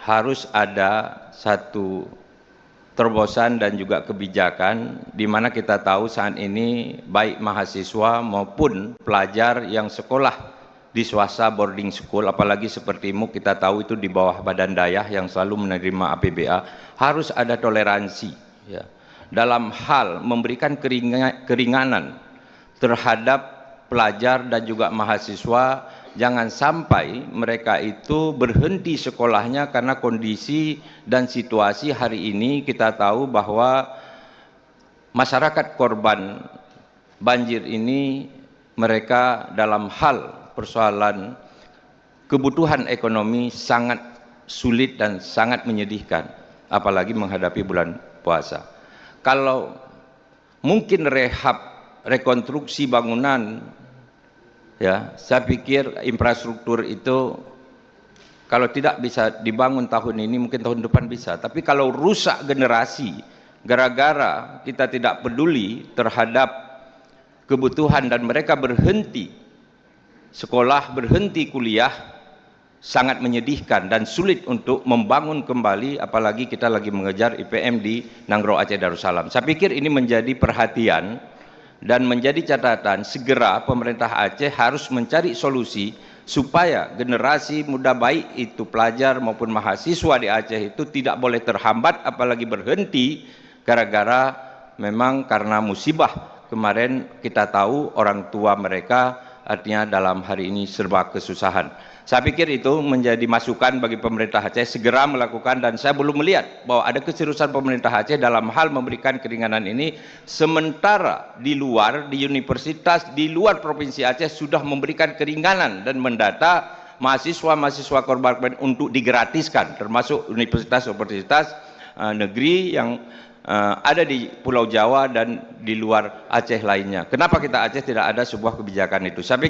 harus ada satu terobosan dan juga kebijakan di mana kita tahu saat ini baik mahasiswa maupun pelajar yang sekolah di swasta boarding school, apalagi sepertimu kita tahu itu di bawah badan dayah yang selalu menerima APBA, harus ada toleransi ya, dalam hal memberikan keringanan terhadap pelajar dan juga mahasiswa. Jangan sampai mereka itu berhenti sekolahnya karena kondisi dan situasi hari ini. Kita tahu bahwa masyarakat korban banjir ini mereka dalam hal persoalan kebutuhan ekonomi sangat sulit dan sangat menyedihkan, apalagi menghadapi bulan puasa. Kalau mungkin rekonstruksi bangunan, ya, saya pikir infrastruktur itu kalau tidak bisa dibangun tahun ini mungkin tahun depan bisa, tapi kalau rusak generasi gara-gara kita tidak peduli terhadap kebutuhan dan mereka berhenti sekolah, berhenti kuliah, sangat menyedihkan dan sulit untuk membangun kembali, apalagi kita lagi mengejar IPM di Nanggro Aceh Darussalam. Saya pikir ini menjadi perhatian dan menjadi catatan. Segera pemerintah Aceh harus mencari solusi supaya generasi muda baik itu pelajar maupun mahasiswa di Aceh itu tidak boleh terhambat, apalagi berhenti gara-gara memang karena musibah kemarin. Kita tahu orang tua mereka artinya dalam hari ini serba kesusahan. Saya pikir itu menjadi masukan bagi pemerintah Aceh segera melakukan, dan saya belum melihat bahwa ada keseriusan pemerintah Aceh dalam hal memberikan keringanan ini, sementara di luar, di universitas di luar provinsi Aceh sudah memberikan keringanan dan mendata mahasiswa-mahasiswa korban untuk digratiskan, termasuk universitas-universitas negeri yang ada di Pulau Jawa dan di luar Aceh lainnya. Kenapa kita Aceh tidak ada sebuah kebijakan itu?